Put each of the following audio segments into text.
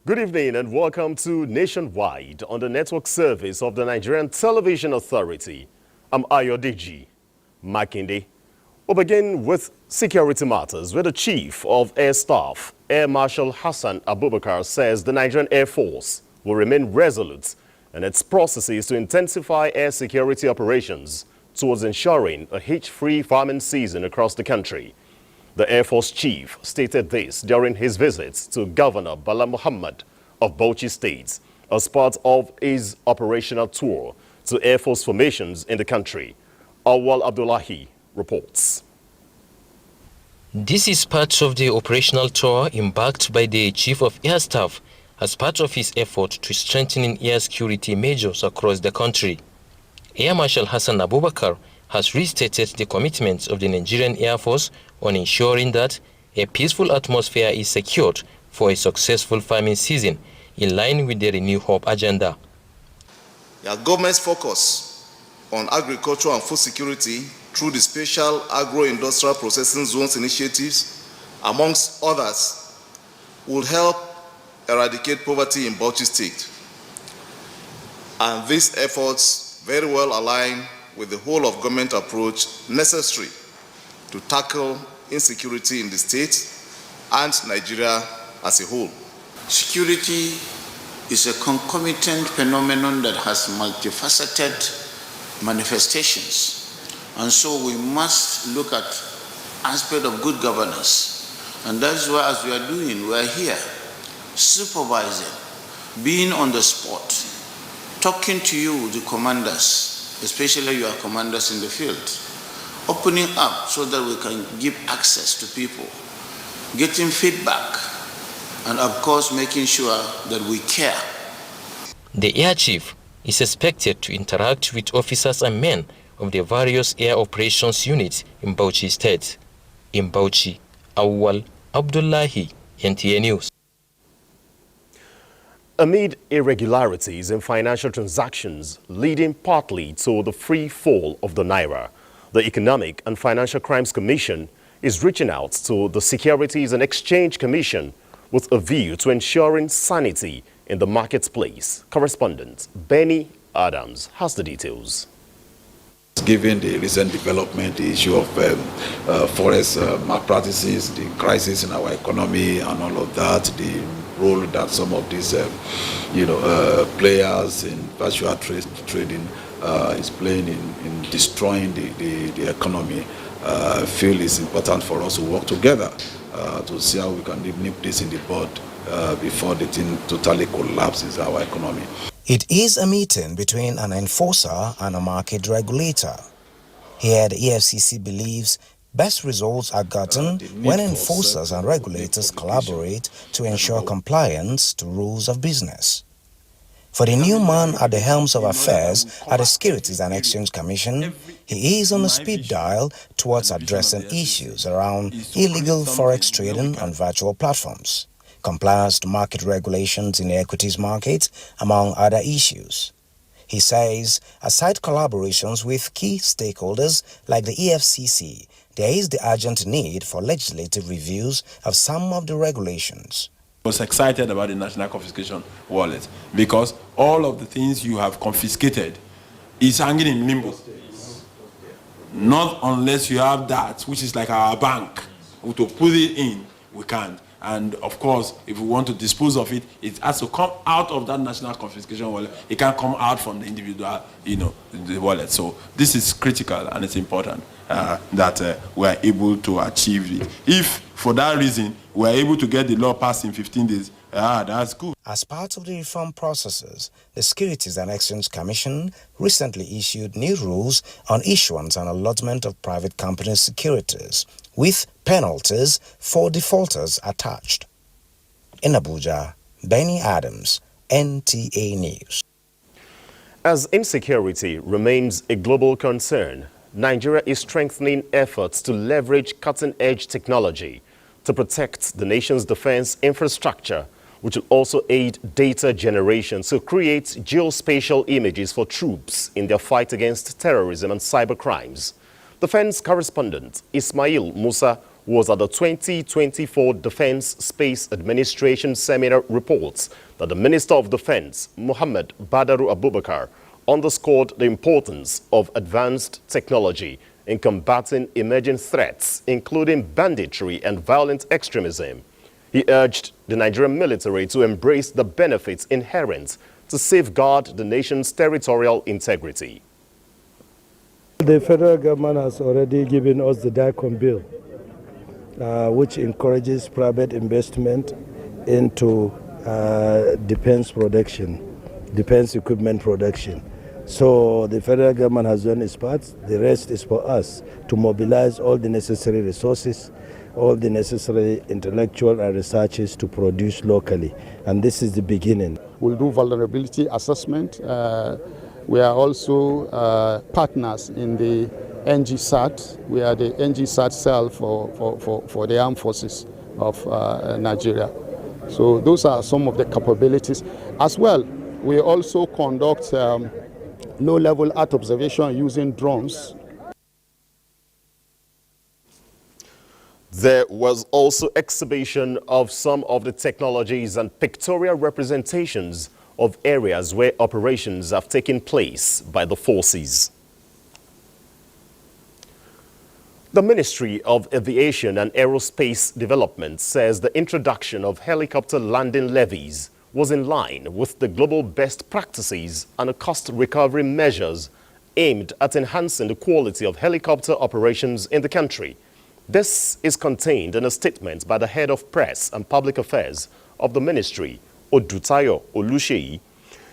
Good evening and welcome to Nationwide on the network service of the Nigerian Television Authority. I'm Ayodeji Makinde. We'll begin with security matters where the Chief of Air Staff, Air Marshal Hassan Abubakar, says the Nigerian Air Force will remain resolute in its processes to intensify air security operations towards ensuring a hitch-free farming season across the country. The Air Force Chief stated this during his visit to Governor Bala Muhammad of Bauchi State as part of his operational tour to Air Force formations in the country. Awal Abdullahi reports. This is part of the operational tour embarked by the Chief of Air Staff as part of his effort to strengthening air security measures across the country. Air Marshal Hassan Abubakar has restated the commitments of the Nigerian Air Force on ensuring that a peaceful atmosphere is secured for a successful farming season in line with the Renew Hope agenda. The government's focus on agriculture and food security through the special agro-industrial processing zones initiatives, amongst others, will help eradicate poverty in Bauchi State. And these efforts very well align with the whole of government approach necessary to tackle insecurity in the state and Nigeria as a whole. Security is a concomitant phenomenon that has multifaceted manifestations. And so we must look at aspect of good governance. And that's why, as we are doing, we are here, supervising, being on the spot, talking to you, the commanders, especially your commanders in the field, opening up so that we can give access to people, getting feedback, and of course making sure that we care. The Air Chief is expected to interact with officers and men of the various air operations units in Bauchi State. In Bauchi, Awal Abdullahi, NTA News. Amid irregularities in financial transactions leading partly to the free fall of the Naira, the Economic and Financial Crimes Commission is reaching out to the Securities and Exchange Commission with a view to ensuring sanity in the marketplace. Correspondent Benny Adams has the details. Given the recent development, the issue of forest malpractices, the crisis in our economy and all of that, the role that some of these players in virtual trading is playing in destroying the economy, feel it's important for us to work together to see how we can nip this in the bud before the thing totally collapses our economy. It is a meeting between an enforcer and a market regulator. Here, the EFCC believes best results are gotten when enforcers and regulators collaborate to ensure compliance to rules of business. For the new man at the helms of affairs at the Securities and Exchange Commission, he is on a speed dial towards addressing issues around illegal forex trading on virtual platforms, compliance to market regulations in the equities market, among other issues. He says, aside collaborations with key stakeholders like the EFCC, there is the urgent need for legislative reviews of some of the regulations. I was excited about the National Confiscation Wallet because all of the things you have confiscated is hanging in limbo. Not unless you have that, which is like our bank, to put it in, we can't. And of course, if we want to dispose of it, it has to come out of that National Confiscation Wallet. It can't come out from the individual, the wallet. So this is critical and it's important that we are able to achieve it. If for that reason we are able to get the law passed in 15 days, that's good. As part of the reform processes, the Securities and Exchange Commission recently issued new rules on issuance and allotment of private companies' securities, with penalties for defaulters attached. In Abuja, Benny Adams, NTA News. As insecurity remains a global concern, Nigeria is strengthening efforts to leverage cutting-edge technology to protect the nation's defense infrastructure, which will also aid data generation to create geospatial images for troops in their fight against terrorism and cybercrimes. Defense correspondent Ismail Musa was at the 2024 Defense Space Administration Seminar reports that the Minister of Defense, Muhammad Badaru Abubakar, underscored the importance of advanced technology in combating emerging threats, including banditry and violent extremism. He urged the Nigerian military to embrace the benefits inherent to safeguard the nation's territorial integrity. The federal government has already given us the DICOM bill, which encourages private investment into defense production, defense equipment production. So the federal government has done its part. The rest is for us to mobilize all the necessary resources, all the necessary intellectual and researches to produce locally. And this is the beginning. We'll do vulnerability assessment. We are also partners in the NGSAT. We are the NGSAT cell for the armed forces of Nigeria. So those are some of the capabilities. As well, we also conduct low-level Earth observation using drones. There was also exhibition of some of the technologies and pictorial representations of areas where operations have taken place by the forces. The Ministry of Aviation and Aerospace Development says the introduction of helicopter landing levies was in line with the global best practices and cost recovery measures aimed at enhancing the quality of helicopter operations in the country. This is contained in a statement by the head of press and public affairs of the ministry, Odutayo Oluseyi.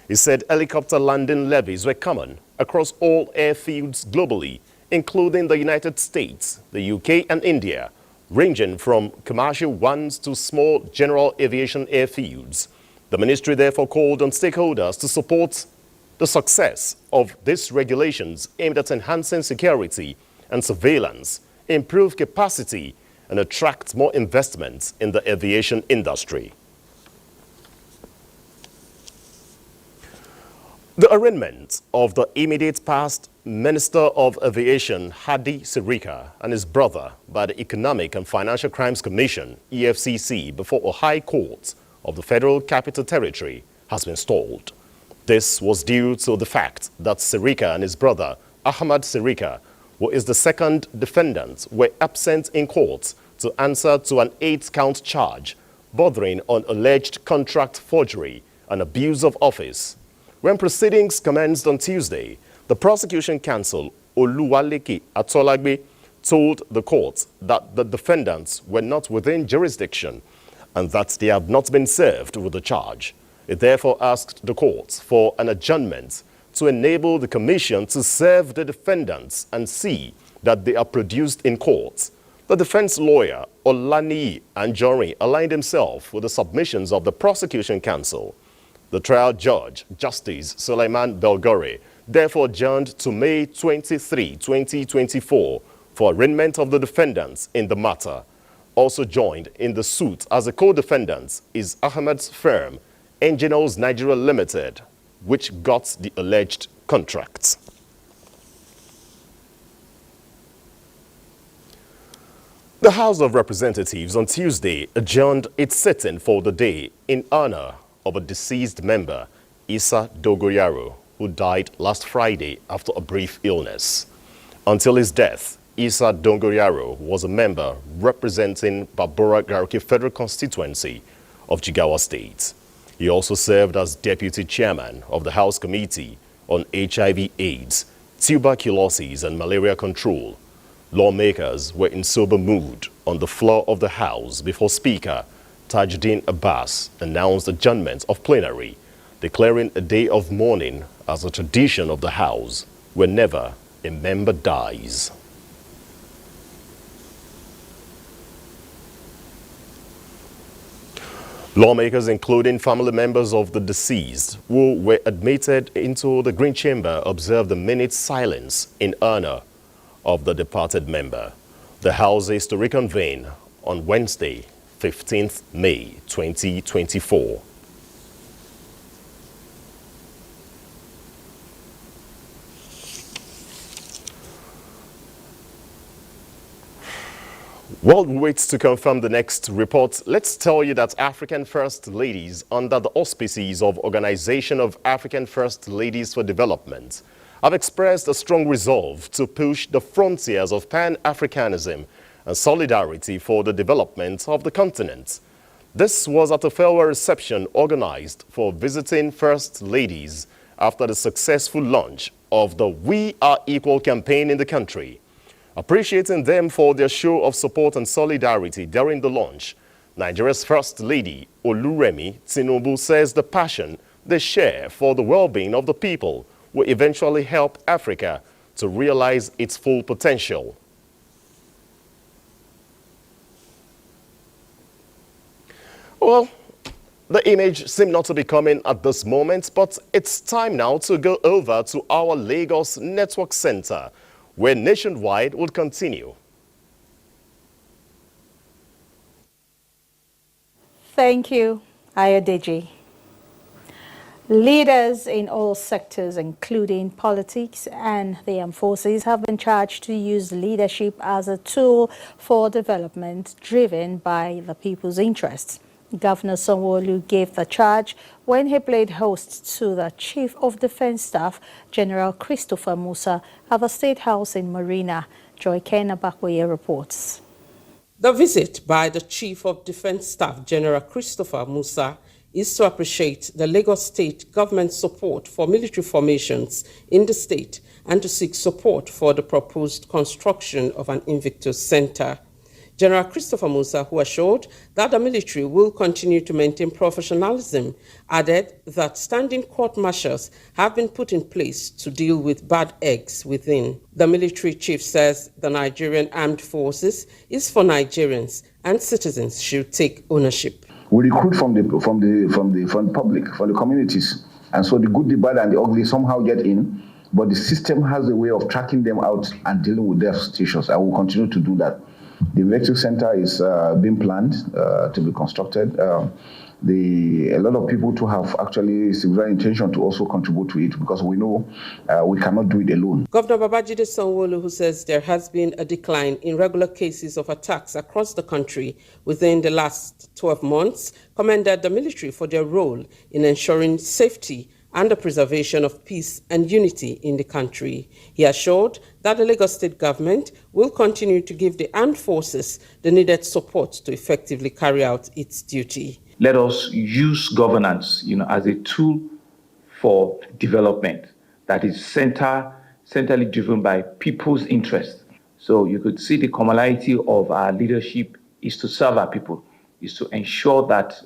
He said helicopter landing levies were common across all airfields globally, including the United States, the UK and India, ranging from commercial ones to small general aviation airfields. The ministry therefore called on stakeholders to support the success of these regulations aimed at enhancing security and surveillance, improve capacity, and attract more investments in the aviation industry. The arraignment of the immediate past Minister of Aviation, Hadi Sira, and his brother by the Economic and Financial Crimes Commission, EFCC, before a high court of the Federal Capital Territory has been stalled. This was due to the fact that Sirika and his brother, Ahmad Sirika, who is the second defendant, were absent in court to answer to an 8-count charge bordering on alleged contract forgery and abuse of office. When proceedings commenced on Tuesday, the prosecution counsel, Oluwaleke Atolagbe, told the court that the defendants were not within jurisdiction and that they have not been served with the charge. It therefore asked the court for an adjournment to enable the commission to serve the defendants and see that they are produced in court. The defense lawyer, Olaniyi Anjorin, aligned himself with the submissions of the prosecution counsel. The trial judge, Justice Suleiman Belgore, therefore adjourned to May 23, 2024 for arraignment of the defendants in the matter. Also joined in the suit as a co-defendant is Ahmed's firm, Engineers Nigeria Limited, which got the alleged contracts. The House of Representatives on Tuesday adjourned its sitting for the day in honor of a deceased member, Issa Dogoyaro, who died last Friday after a brief illness. Until his death, Issa Dogoyaro was a member representing Babura Garki Federal Constituency of Jigawa State. He also served as Deputy Chairman of the House Committee on HIV/AIDS, Tuberculosis and Malaria Control. Lawmakers were in sober mood on the floor of the House before Speaker Tajuddin Abbas announced adjournment of plenary, declaring a day of mourning as a tradition of the House whenever a member dies. Lawmakers, including family members of the deceased who were admitted into the Green Chamber, observed a minute's silence in honor of the departed member. The House is to reconvene on Wednesday, 15th May 2024. While we wait to confirm the next report, let's tell you that African First Ladies, under the auspices of Organization of African First Ladies for Development, have expressed a strong resolve to push the frontiers of Pan-Africanism and solidarity for the development of the continent. This was at a farewell reception organized for visiting First Ladies after the successful launch of the We Are Equal campaign in the country. Appreciating them for their show of support and solidarity during the launch, Nigeria's First Lady, Oluremi Tinubu, says the passion they share for the well-being of the people will eventually help Africa to realize its full potential. Well, the image seems not to be coming at this moment, but it's time now to go over to our Lagos Network Center, where Nationwide will continue. Thank you, Ayodeji. Leaders in all sectors, including politics and the armed forces, have been charged to use leadership as a tool for development driven by the people's interests. Governor Sanwo-Olu gave the charge when he played host to the Chief of Defense Staff, General Christopher Musa, at the State House in Marina. Joy Ken Abakwe reports. The visit by the Chief of Defense Staff, General Christopher Musa, is to appreciate the Lagos State government's support for military formations in the state and to seek support for the proposed construction of an Invictus Center. General Christopher Musa, who assured that the military will continue to maintain professionalism, added that standing court-martials have been put in place to deal with bad eggs within. The military chief says the Nigerian Armed Forces is for Nigerians and citizens should take ownership. We recruit from the public, from the communities, and so the good, the bad, and the ugly somehow get in. But the system has a way of tracking them out and dealing with their situations. I will continue to do that. The Invictus Center is being planned to be constructed. A lot of people to have actually severe intention to also contribute to it, because we know we cannot do it alone. Governor Babajide Sanwo-Olu, who says there has been a decline in regular cases of attacks across the country within the last 12 months, commended the military for their role in ensuring safety and the preservation of peace and unity in the country. He assured that the Lagos State government will continue to give the armed forces the needed support to effectively carry out its duty. Let us use governance, as a tool for development that is centrally driven by people's interests. So you could see the commonality of our leadership is to serve our people, is to ensure that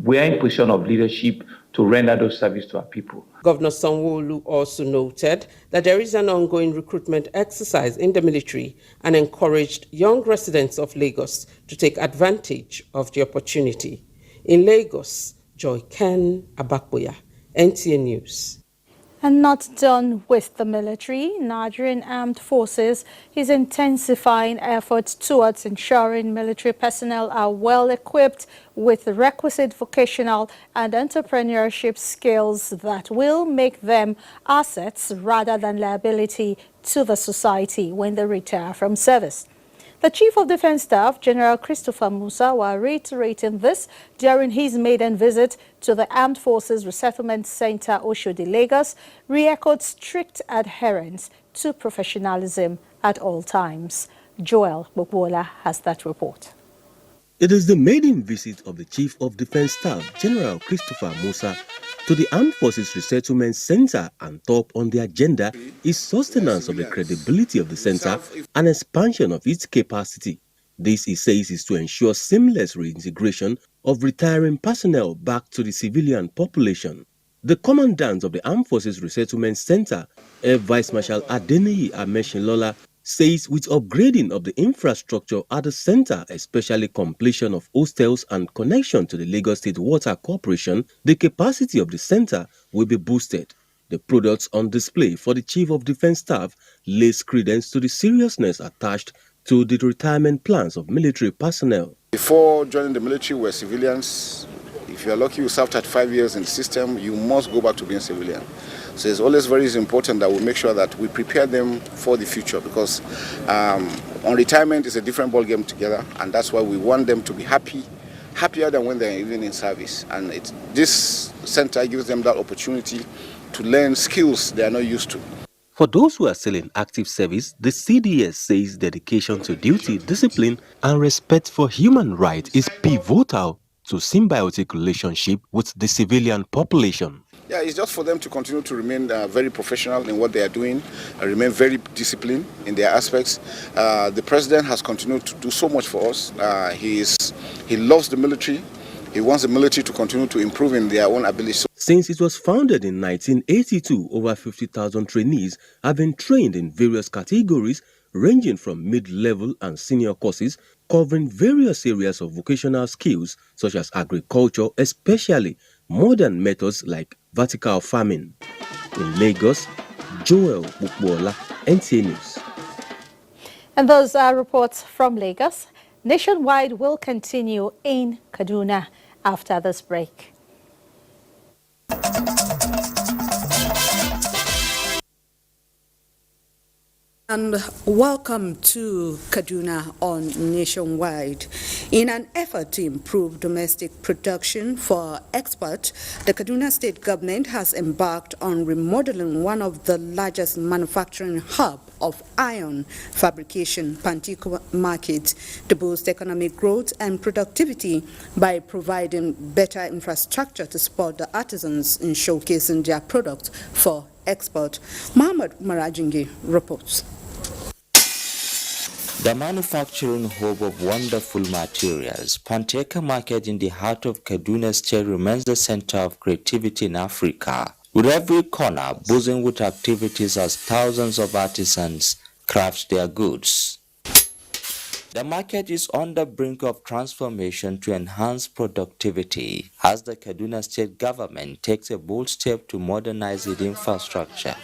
we are in position of leadership to render those services to our people. Governor Sanwo-Olu also noted that there is an ongoing recruitment exercise in the military and encouraged young residents of Lagos to take advantage of the opportunity. In Lagos, Joy Ken Abakwe, NTA News. And not done with the military, Nigerian Armed Forces is intensifying efforts towards ensuring military personnel are well equipped with the requisite vocational and entrepreneurship skills that will make them assets rather than liability to the society when they retire from service. The Chief of Defense Staff, General Christopher Musa, while reiterating this during his maiden visit to the Armed Forces Resettlement Center, Oshodi, Lagos, re-echoed strict adherence to professionalism at all times. Joel Bokwola has that report. It is the maiden visit of the Chief of Defense Staff, General Christopher Musa, to the Armed Forces Resettlement Center, and top on the agenda is sustenance of the credibility of the center and expansion of its capacity. This, he says, is to ensure seamless reintegration of retiring personnel back to the civilian population. The commandant of the Armed Forces Resettlement Center, Air Vice Marshal Adeniyi Ameshinlola, says with upgrading of the infrastructure at the center, especially completion of hostels and connection to the Lagos State Water Corporation, the capacity of the center will be boosted. The products on display for the Chief of Defense Staff lays credence to the seriousness attached to the retirement plans of military personnel. Before joining the military, we're civilians. If you're lucky, you served at 5 years in the system, you must go back to being civilian. So it's always very important that we make sure that we prepare them for the future, because on retirement is a different ball game together, and that's why we want them to be happier than when they're even in service. And this center gives them that opportunity to learn skills they are not used to. For those who are still in active service, the CDS says dedication to duty, discipline, and respect for human rights is pivotal to symbiotic relationship with the civilian population. Yeah, it's just for them to continue to remain very professional in what they are doing, remain very disciplined in their aspects. The president has continued to do so much for us. He loves the military. He wants the military to continue to improve in their own ability. Since it was founded in 1982, over 50,000 trainees have been trained in various categories, ranging from mid-level and senior courses, covering various areas of vocational skills such as agriculture, especially modern methods like vertical farming. In Lagos, Joel Bukbola, NTA News. And those are reports from Lagos. Nationwide will continue in Kaduna after this break. And welcome to Kaduna on Nationwide. In an effort to improve domestic production for export, the Kaduna State government has embarked on remodeling one of the largest manufacturing hubs of iron fabrication, Pantiko Market, to boost economic growth and productivity by providing better infrastructure to support the artisans in showcasing their products for export. Muhammad Marajingi reports. The manufacturing hub of wonderful materials, Panteko Market in the heart of Kaduna State remains the center of creativity in Africa, with every corner buzzing with activities as thousands of artisans craft their goods. The market is on the brink of transformation to enhance productivity as the Kaduna State government takes a bold step to modernize its infrastructure.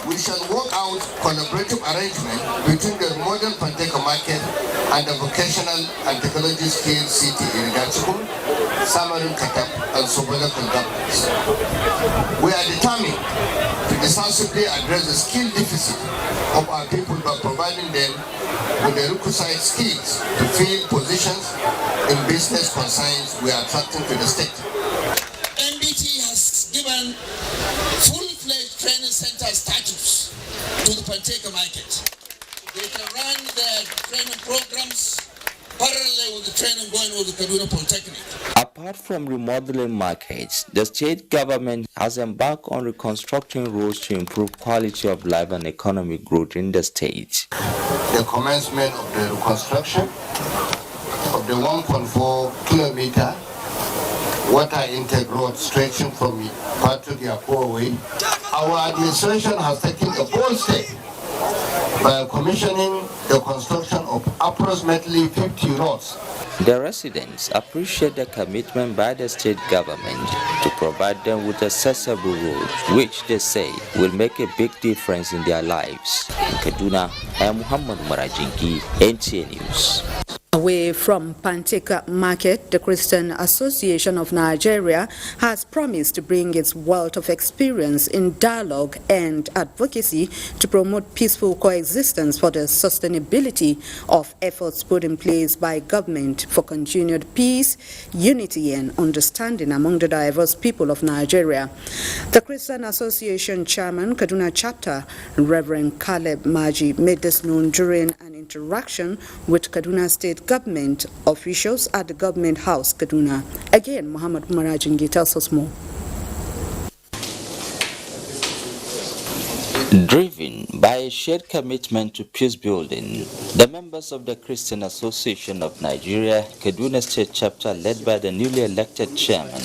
We shall work out collaborative arrangement between the modern Panteko Market and the vocational and technology skills city in Gatsukum, Samarin Katap, and Sobolakal governments. We are determined to decisively address the skill deficit of our people by providing them with the requisite skills to fill positions in business concerns we are attracting to the state. NBT has given full-fledged training center status to the Panteko Market. They can run their training programs parallel with the training going with the Kaduna Polytechnic. Apart from remodeling markets, the state government has embarked on reconstructing roads to improve quality of life and economic growth in the state. The commencement of the reconstruction of the 1.4 kilometer water intake road stretching from Patu to Yapo Way. Our administration has taken a bold step by commissioning the construction of approximately 50 roads. The residents appreciate the commitment by the state government to provide them with accessible roads, which they say will make a big difference in their lives. In Kaduna, I am Muhammad Marajinki, NTA News. Away from Panteko Market, the Christian Association of Nigeria has promised to bring its wealth of experience in dialogue and advocacy to promote peaceful coexistence for the sustainability of efforts put in place by government for continued peace, unity and understanding among the diverse people of Nigeria. The Christian Association Chairman, Kaduna Chapter, Reverend Caleb Maji, made this known during an interaction with Kaduna State government officials at the Government House, Kaduna. Again, Muhammad Marajingi tells us more. Driven by a shared commitment to peace building, the members of the Christian Association of Nigeria, Kaduna State Chapter, led by the newly elected chairman,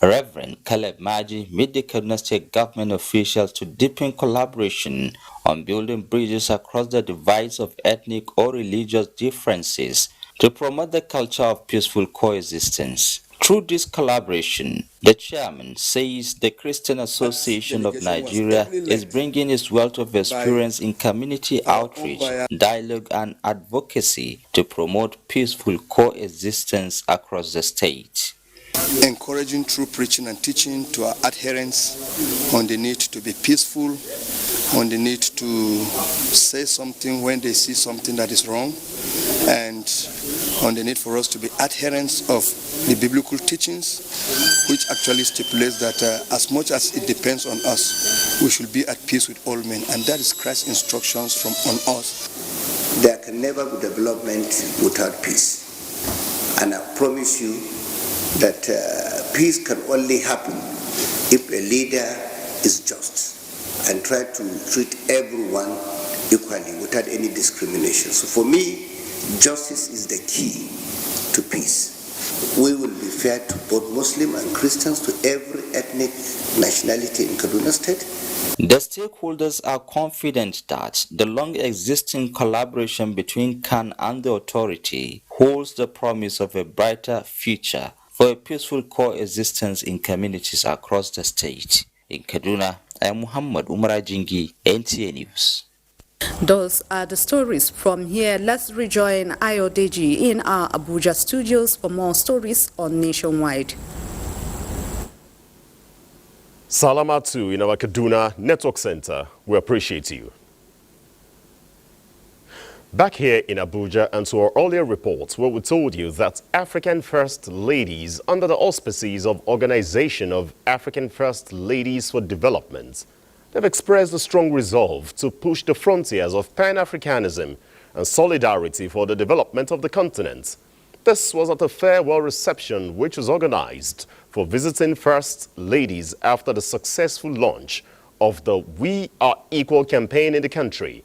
Reverend Caleb Maji met the Kaduna State government officials to deepen collaboration on building bridges across the divides of ethnic or religious differences to promote the culture of peaceful coexistence. Through this collaboration, the chairman says the Christian Association of Nigeria is bringing its wealth of experience in community outreach, dialogue and advocacy to promote peaceful coexistence across the state. Encouraging true preaching and teaching to our adherents on the need to be peaceful, on the need to say something when they see something that is wrong, and on the need for us to be adherents of the biblical teachings, which actually stipulates that as much as it depends on us, we should be at peace with all men, and that is Christ's instructions on us. There can never be development without peace, and I promise you that peace can only happen if a leader is just and try to treat everyone equally without any discrimination. So for me, justice is the key to peace. We will be fair to both Muslim and Christians, to every ethnic nationality in Kaduna State. The stakeholders are confident that the long-existing collaboration between CAN and the authority holds the promise of a brighter future for a peaceful coexistence in communities across the state. In Kaduna, I am Muhammad Umar Jingi, NTA News. Those are the stories from here. Let's rejoin Ayodeji in our Abuja studios for more stories on Nationwide. Salamatu in our Kaduna Network Center. We appreciate you. Back here in Abuja, and to our earlier reports where we told you that African First Ladies, under the auspices of Organization of African First Ladies for Development, they've expressed a strong resolve to push the frontiers of Pan-Africanism and solidarity for the development of the continent. This was at a farewell reception which was organized for visiting First Ladies after the successful launch of the We Are Equal campaign in the country.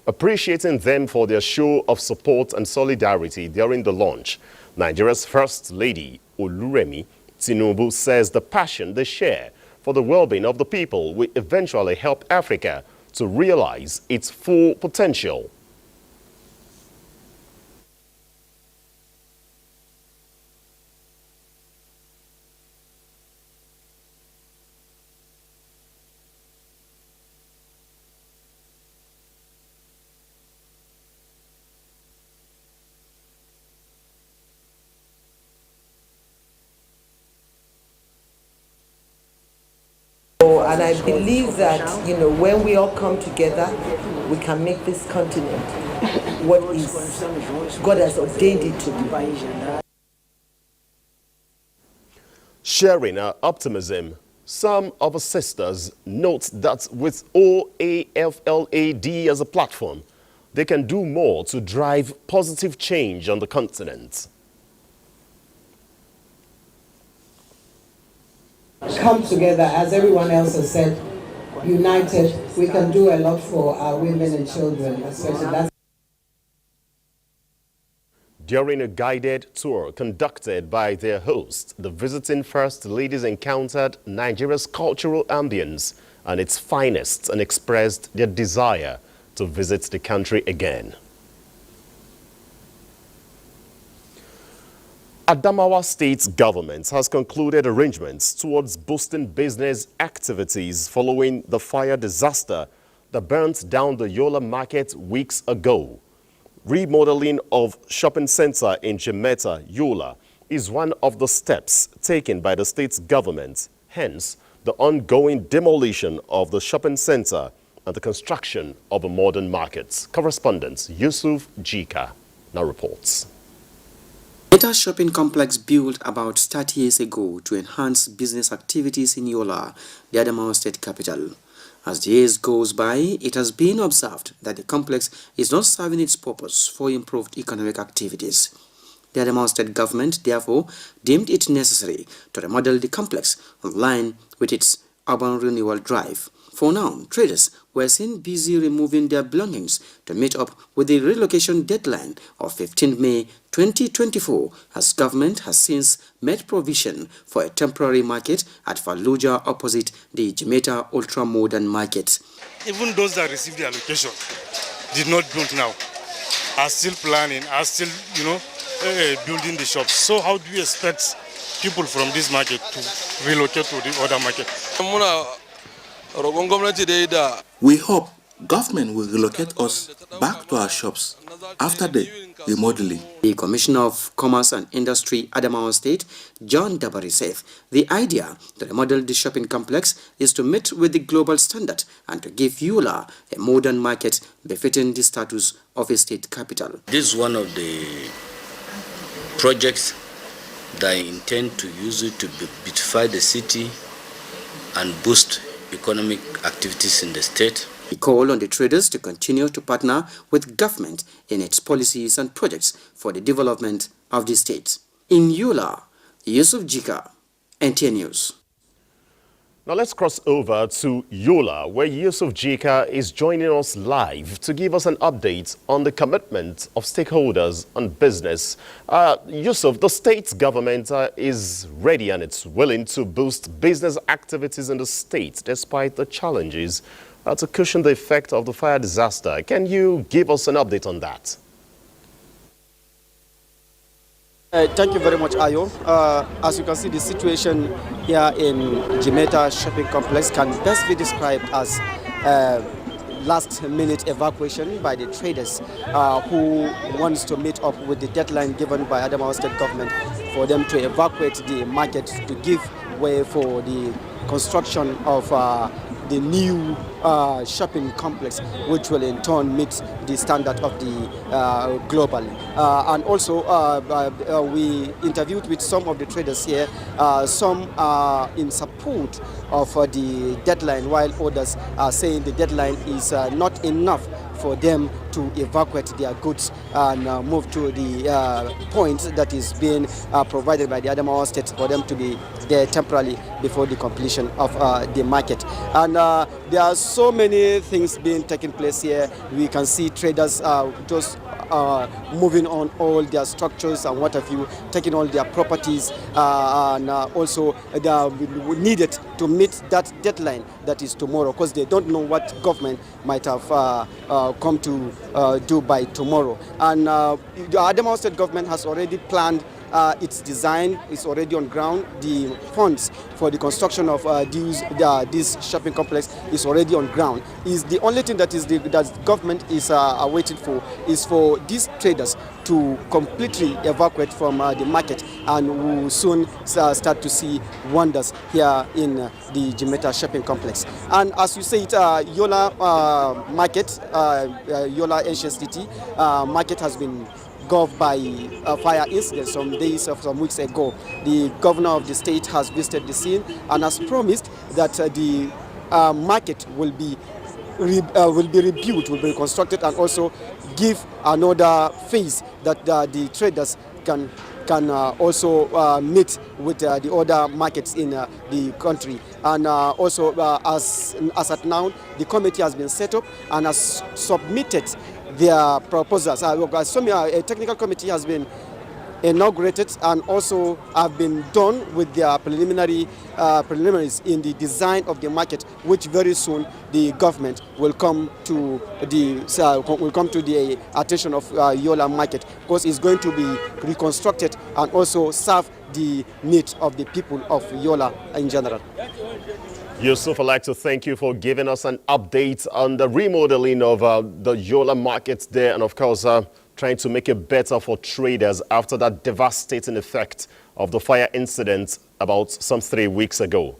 Appreciating them for their show of support and solidarity during the launch, Nigeria's First Lady, Oluremi Tinubu, says the passion they share for the well-being of the people will eventually help Africa to realize its full potential. And I believe that, when we all come together, we can make this continent what is God has ordained it to be. Sharing her optimism, some of her sisters note that with OAFLAD as a platform, they can do more to drive positive change on the continent. Come together, as everyone else has said, united, we can do a lot for our women and children, especially that's. During a guided tour conducted by their host, the visiting First Ladies encountered Nigeria's cultural ambience and its finest and expressed their desire to visit the country again. Adamawa State government has concluded arrangements towards boosting business activities following the fire disaster that burnt down the Yola market weeks ago. Remodeling of shopping center in Jemeta, Yola, is one of the steps taken by the state's government. Hence, the ongoing demolition of the shopping center and the construction of a modern market. Correspondent Yusuf Jika now reports. Meta shopping complex built about 30 years ago to enhance business activities in Yola, the Adamawa state capital. As the years goes by, it has been observed that the complex is not serving its purpose for improved economic activities. The Adamawa state government, therefore, deemed it necessary to remodel the complex in line with its Urban Renewal Drive. For now, traders were seen busy removing their belongings to meet up with the relocation deadline of 15 May 2024, as government has since made provision for a temporary market at Fallujah opposite the Jimeta Ultra-Modern Market. Even those that received the allocation did not build now, are still planning, are still, building the shops. So how do you expect people from this market to relocate to the other market? We hope government will relocate us back to our shops after the remodeling. The Commissioner of Commerce and Industry, Adamawa State, John Dabari, said the idea to remodel the shopping complex is to meet with the global standard and to give Yola a modern market befitting the status of a state capital. This is one of the projects that I intend to use it to beautify the city and boost economic activities in the state. He called on the traders to continue to partner with government in its policies and projects for the development of the state. In Yola, Yusuf Jika, NTA News. Now let's cross over to Yola, where Yusuf Jika is joining us live to give us an update on the commitment of stakeholders on business. Yusuf, the state government is ready and it's willing to boost business activities in the state despite the challenges to cushion the effect of the fire disaster. Can you give us an update on that? Thank you very much, Ayo. As you can see, the situation here in Jimeta Shopping Complex can best be described as last-minute evacuation by the traders who wants to meet up with the deadline given by Adamawa State government for them to evacuate the market to give way for the construction of the new shopping complex, which will in turn meet the standard of the global. And also, we interviewed with some of the traders here. Some are in support of the deadline, while others are saying the deadline is not enough for them to evacuate their goods and move to the point that is being provided by the Adamawa State for them to be there temporarily before the completion of the market. And there are so many things being taking place here. We can see traders just moving on all their structures and what have you, taking all their properties, and also they are needed to meet that deadline that is tomorrow, because they don't know what government might have come to do by tomorrow. And the Adamawa State government has already planned its design, is already on ground. The funds for the construction of this shopping complex is already on ground. Is the only thing that is that government is waiting for is for these traders to completely evacuate from the market, and we will soon start to see wonders here in the Jimeta shopping complex. And as you say, it Yola market, Yola Ancient City market has been gulfed by a fire incident some weeks ago. The governor of the state has visited the scene and has promised that the market will be rebuilt, will be reconstructed, and also give another phase that the traders can also meet with the other markets in the country. And also, as at now, the committee has been set up and has submitted their proposals. A technical committee has been inaugurated and also have been done with their preliminaries in the design of the market, which very soon the government will come to the attention of Yola market, because it's going to be reconstructed and also serve the needs of the people of Yola in general. Yusuf, I'd like to thank you for giving us an update on the remodeling of the Yola markets there, and of course trying to make it better for traders after that devastating effect of the fire incident about some 3 weeks ago.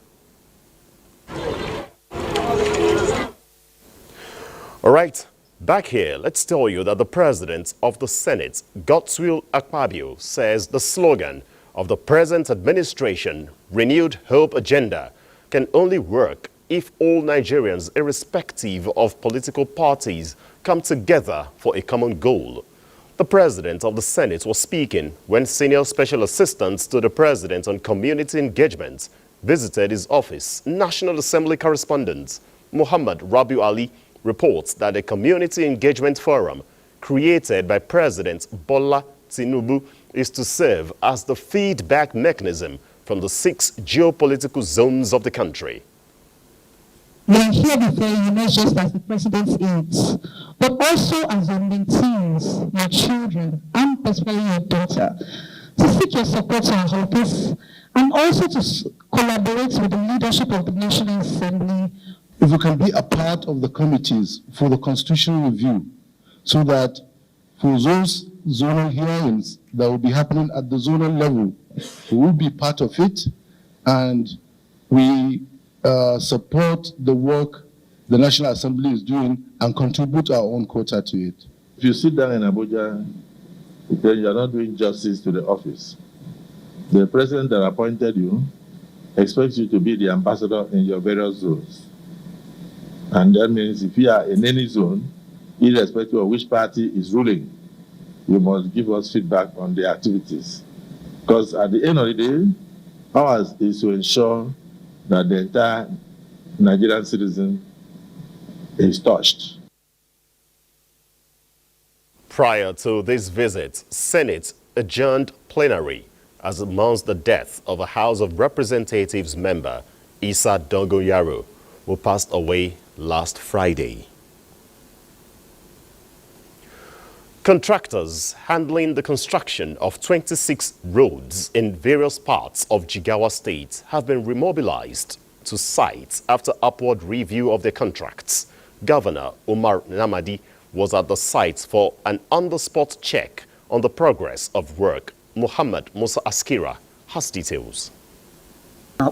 All right, back here, let's tell you that the President of the Senate, Godswill Akpabio, says the slogan of the present administration, Renewed Hope Agenda, can only work if all Nigerians, irrespective of political parties, come together for a common goal. The President of the Senate was speaking when Senior Special Assistant to the President on Community Engagement, visited his office, National Assembly correspondent Muhammad Rabiu Ali reports that a community engagement forum created by President Bola Tinubu is to serve as the feedback mechanism from the 6 geopolitical zones of the country. We are here before you not just as the president's aides, but also as your mentees, your children, and especially your daughter, to seek your support to our office, and also to collaborate with the leadership of the National Assembly. If we can be a part of the committees for the constitutional review, so that for those zonal hearings that will be happening at the zonal level, we will be part of it, and we support the work the National Assembly is doing and contribute our own quota to it. If you sit down in Abuja, then you are not doing justice to the office. The president that appointed you expects you to be the ambassador in your various zones. And that means if you are in any zone, irrespective of which party is ruling, you must give us feedback on the activities. Because at the end of the day, ours is to ensure that the entire Nigerian citizen is touched. Prior to this visit, Senate adjourned plenary as it mourns the death of a House of Representatives member, Issa Dongoyaro, who passed away last Friday. Contractors handling the construction of 26 roads in various parts of Jigawa State have been remobilized to sites after upward review of their contracts. Governor Umar Namadi was at the site for an on-the-spot check on the progress of work. Muhammad Musa Askira has details.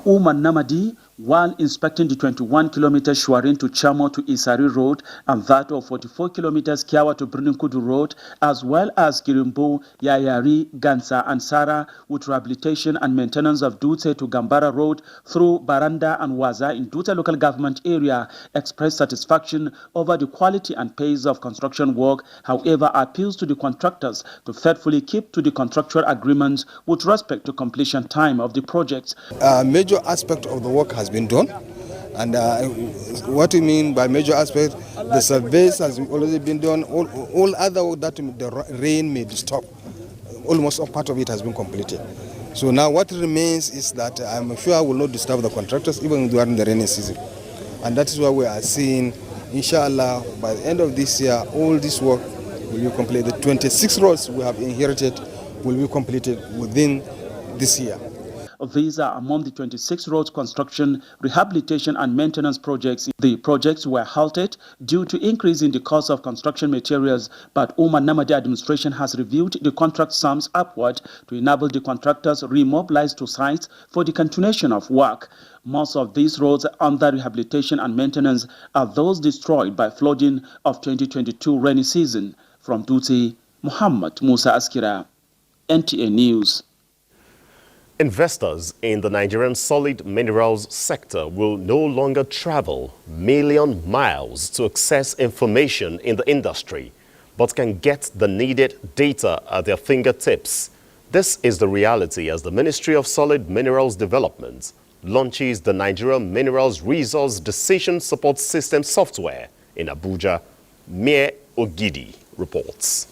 Umar Namadi, while inspecting the 21-kilometer Shuarin to Chamo to Isari Road and that of 44 kilometers Kiawa to Brunikudu Road, as well as Kirimbo, Yayari, Gansa and Sara, with rehabilitation and maintenance of Dute to Gambara Road through Baranda and Waza in Dute local government area, expressed satisfaction over the quality and pace of construction work, however appeals to the contractors to faithfully keep to the contractual agreements with respect to completion time of the project. Major aspect of the work has been done, and what we mean by major aspect, the surveys has already been done. All other work that the rain may disturb, almost a part of it has been completed. So now what remains is that I'm sure will not disturb the contractors even during the rainy season, and that is why we are seeing, inshallah, by the end of this year, all this work will be completed. The 26 roads we have inherited will be completed within this year. These are among the 26 roads construction, rehabilitation and maintenance projects. The projects were halted due to increase in the cost of construction materials, but Umar Namadi administration has reviewed the contract sums upward to enable the contractors remobilized to sites for the continuation of work. Most of these roads under rehabilitation and maintenance are those destroyed by flooding of 2022 rainy season. From Dutse, Muhammad Musa Askira, NTA News. Investors in the Nigerian solid minerals sector will no longer travel million miles to access information in the industry, but can get the needed data at their fingertips. This is the reality as the Ministry of Solid Minerals Development launches the Nigerian Minerals Resource Decision Support System software in Abuja. Mir Ogidi reports.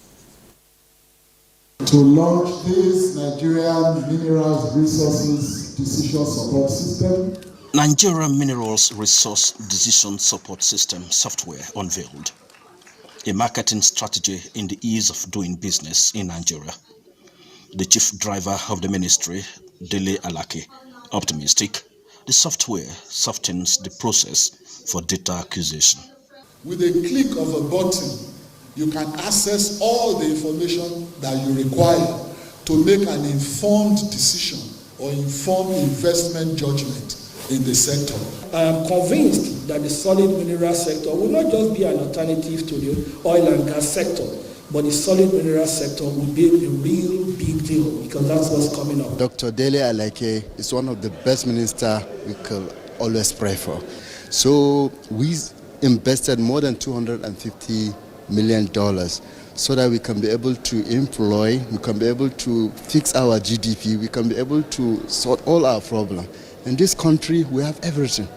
To launch this Nigerian Minerals Resources Decision Support System. Nigerian Minerals Resource Decision Support System software unveiled. A marketing strategy in the ease of doing business in Nigeria. The chief driver of the ministry, Dele Alake, optimistic, the software softens the process for data acquisition. With a click of a button, you can access all the information that you require to make an informed decision or informed investment judgment in the sector. I am convinced that the solid mineral sector will not just be an alternative to the oil and gas sector, but the solid mineral sector will be a real big deal because that's what's coming up. Dr. Dele Alake is one of the best ministers we could always pray for. So we invested more than $250 million so that we can be able to employ, we can be able to fix our GDP, we can be able to sort all our problems. In this country, we have everything.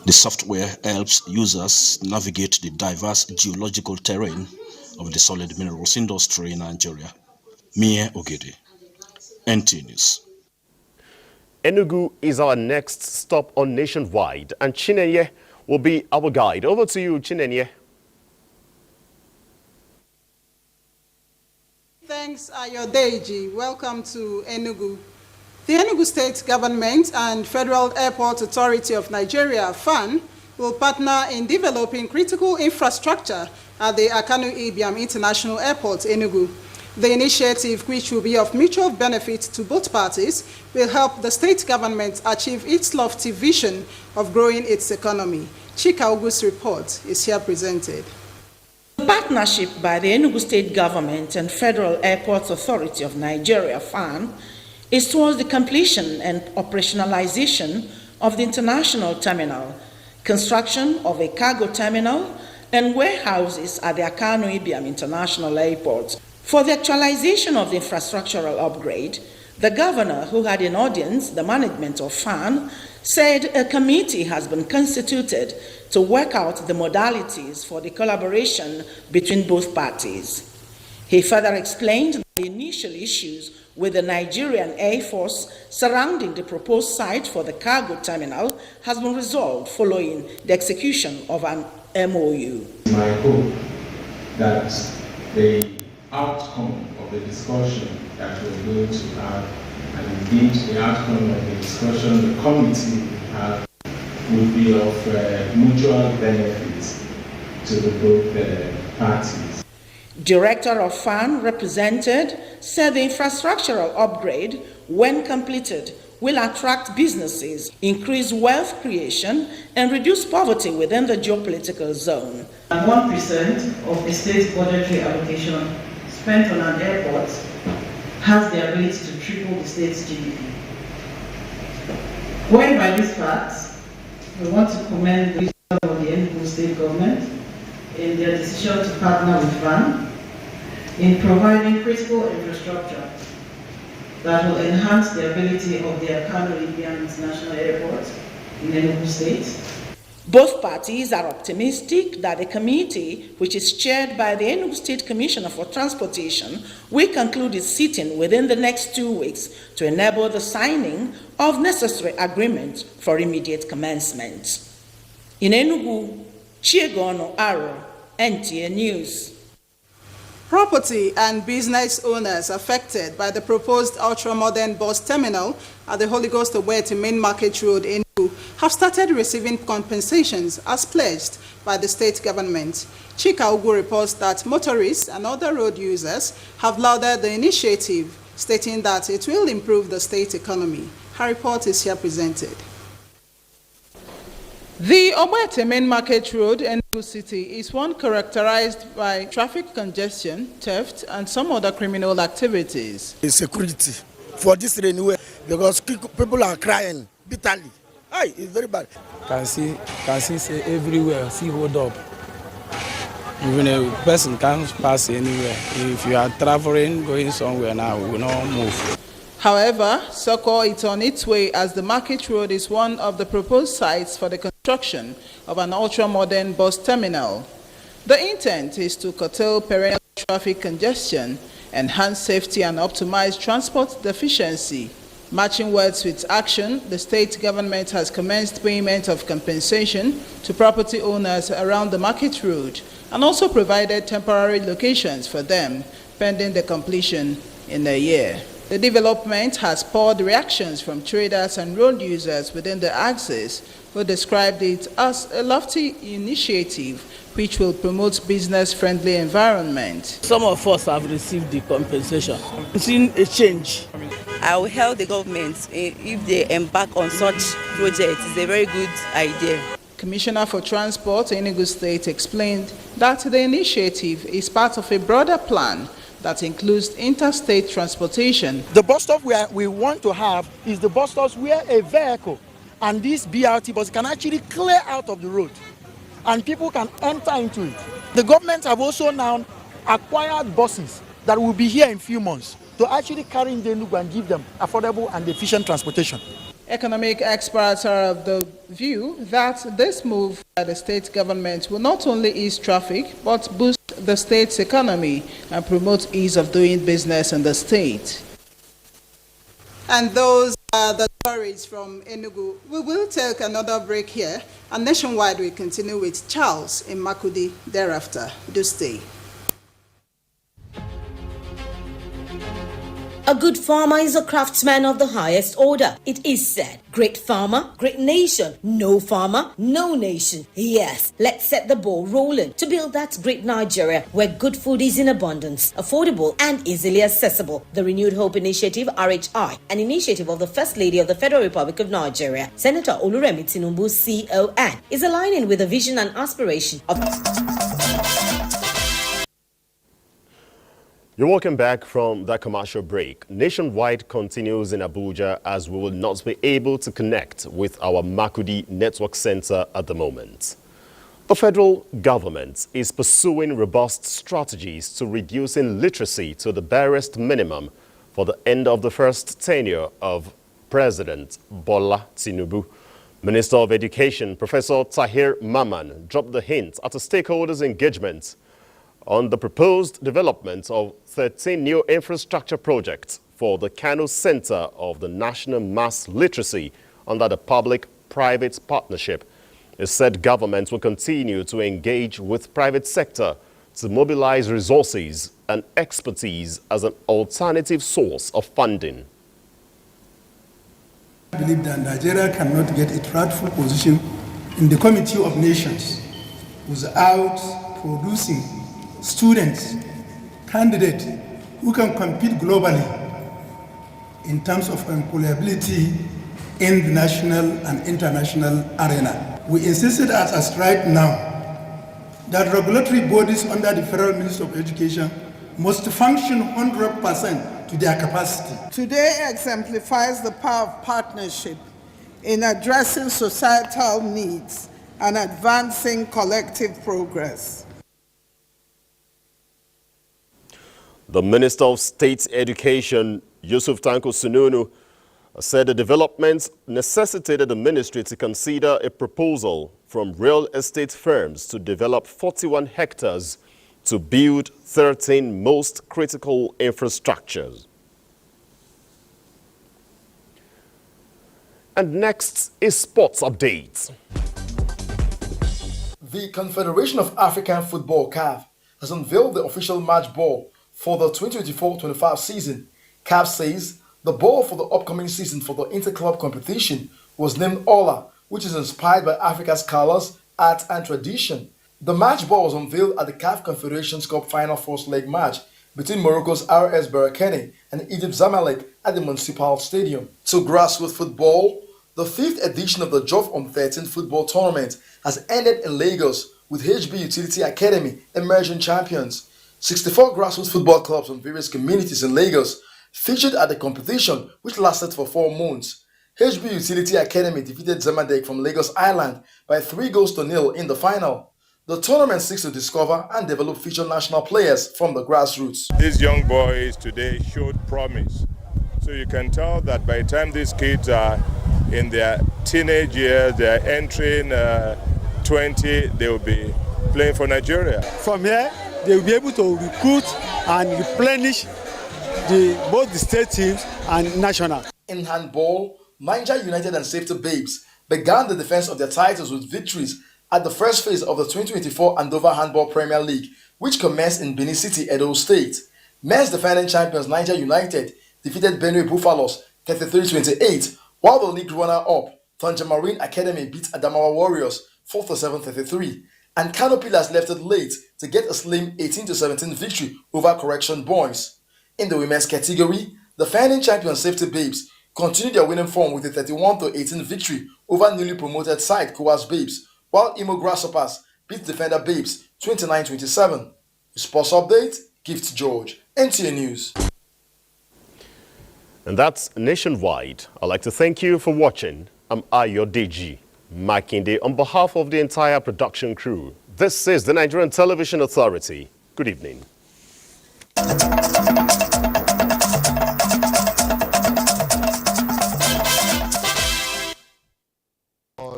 The software helps users navigate the diverse geological terrain of the solid minerals industry in Nigeria. Mie Ogede, NTA News. Enugu is our next stop on Nationwide, and Chinenye will be our guide. Over to you, Chinenye. Thanks, Ayodeji. Welcome to Enugu. The Enugu State Government and Federal Airport Authority of Nigeria, FAN, will partner in developing critical infrastructure at the Akanu Ibiam International Airport, Enugu. The initiative, which will be of mutual benefit to both parties, will help the state government achieve its lofty vision of growing its economy. Chika Ogu's report is here presented. The partnership by the Enugu State Government and Federal Airports Authority of Nigeria, FAN, is towards the completion and operationalization of the international terminal, construction of a cargo terminal, and warehouses at the Akanu Ibiam International Airport. For the actualization of the infrastructural upgrade, the governor, who had in audience the management of FAN, said a committee has been constituted to work out the modalities for the collaboration between both parties. He further explained the initial issues with the Nigerian Air Force surrounding the proposed site for the cargo terminal has been resolved following the execution of an MOU. My hope that the outcome of the discussion that we're going to have, and indeed the outcome of the discussion the committee will have, will be of mutual benefit to both parties. Director of FAN represented said the infrastructural upgrade, when completed, will attract businesses, increase wealth creation, and reduce poverty within the geopolitical zone. 1% of the state's budgetary allocation spent on an airport has the ability to triple the state's GDP. Going by these facts, we want to commend the leadership of the Enugu State Government in their decision to partner with FAN in providing critical infrastructure that will enhance the ability of the Akanu Ibiam International Airport in Enugu State. Both parties are optimistic that the committee, which is chaired by the Enugu State Commissioner for Transportation, will conclude its sitting within the next 2 weeks to enable the signing of necessary agreements for immediate commencement. In Enugu, Chiegono Aro, NTA News. Property and business owners affected by the proposed ultra-modern bus terminal at the Holy Ghost Aweti Main Market Road in Enugu have started receiving compensations as pledged by the state government. Chika Ogu reports that motorists and other road users have lauded the initiative, stating that it will improve the state economy. Her report is here presented. The Aweti Main Market Road in Enugu City is one characterized by traffic congestion, theft, and some other criminal activities. Security for this railway because people are crying bitterly. It's very bad. Can see say everywhere, see hold up. Even a person can't pass anywhere. If you are traveling, going somewhere now, we will not move. However, Soko is on its way as the Market Road is one of the proposed sites for the construction of an ultra-modern bus terminal. The intent is to curtail perennial traffic congestion, enhance safety and optimize transport efficiency. Matching words with action, the state government has commenced payment of compensation to property owners around the Market Road and also provided temporary locations for them pending the completion in a year. The development has spurred reactions from traders and road users within the axis, who described it as a lofty initiative which will promote business-friendly environment. Some of us have received the compensation. It's seen a change. I will help the government if they embark on such projects. It's a very good idea. Commissioner for Transport, Enugu State, explained that the initiative is part of a broader plan that includes interstate transportation. The bus stop we want to have is the bus stops where a vehicle and this BRT bus can actually clear out of the road and people can enter into it. The government have also now acquired buses that will be here in a few months to actually carry in the Enugu and give them affordable and efficient transportation. Economic experts are of the view that this move by the state government will not only ease traffic, but boost the state's economy and promote ease of doing business in the state. And those are the stories from Enugu. We will take another break here, and Nationwide will continue with Charles in Makudi thereafter. Do stay. A good farmer is a craftsman of the highest order. It is said, great farmer, great nation. No farmer, no nation. Yes, let's set the ball rolling to build that great Nigeria where good food is in abundance, affordable and easily accessible. The Renewed Hope Initiative, RHI, an initiative of the First Lady of the Federal Republic of Nigeria, Senator Oluremi Tinubu, CON, is aligning with the vision and aspiration of... You're welcome back from that commercial break. Nationwide continues in Abuja as we will not be able to connect with our Makudi Network Center at the moment. The federal government is pursuing robust strategies to reducing literacy to the barest minimum for the end of the first tenure of President Bola Tinubu. Minister of Education, Professor Tahir Maman, dropped the hint at a stakeholders' engagement on the proposed development of 13 new infrastructure projects for the Kano Center of the National Mass Literacy under the public-private partnership. It said government will continue to engage with private sector to mobilize resources and expertise as an alternative source of funding. I believe that Nigeria cannot get its rightful position in the Committee of Nations without producing students, candidates who can compete globally in terms of employability in the national and international arena. We insisted as right now that regulatory bodies under the Federal Ministry of Education must function 100% to their capacity. Today exemplifies the power of partnership in addressing societal needs and advancing collective progress. The Minister of State Education, Yusuf Tanko Sununu, said the developments necessitated the ministry to consider a proposal from real estate firms to develop 41 hectares to build 13 most critical infrastructures. And next is sports updates. The Confederation of African Football, CAF, has unveiled the official match ball for the 2024-25 season. CAF says the ball for the upcoming season for the inter-club competition was named Ola, which is inspired by Africa's colors, art and tradition. The match ball was unveiled at the CAF Confederations Cup final first leg match between Morocco's RS Berkane and Egypt's Zamalek at the Municipal Stadium. To grassroots football, the 5th edition of the Jof on 13 football tournament has ended in Lagos with HB Utility Academy emerging champions. 64 grassroots football clubs from various communities in Lagos featured at the competition, which lasted for 4 months. HB Utility Academy defeated Zamalek from Lagos Island by 3-0 in the final. The tournament seeks to discover and develop future national players from the grassroots. These young boys today showed promise. So you can tell that by the time these kids are in their teenage years, they're entering 20, they will be playing for Nigeria. From here, they will be able to recruit and replenish both the state teams and national. In handball, Niger United and Safety Babes began the defense of their titles with victories at the first phase of the 2024 Andover Handball Premier League, which commenced in Benin City, Edo State. Men's defending champions Niger United defeated Benue Buffaloes 33-28, while the league runner-up, Tanja Marine Academy, beat Adamawa Warriors 4-7-33. And Kano Pillars left it late to get a slim 18-17 victory over Correction Boys. In the women's category, the defending champion Safety Babes continued their winning form with a 31-18 victory over newly promoted side Kowas Babes, while Imo Grasshoppers beat Defender Babes 29-27. Sports update, Gift George, NTA News. And that's Nationwide. I'd like to thank you for watching. I'm Ayo Deji Makinde on behalf of the entire production crew. This is the Nigerian Television Authority. Good evening.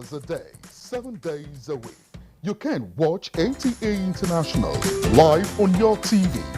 hours a day, 7 days a week. You can watch NTA International live on your TV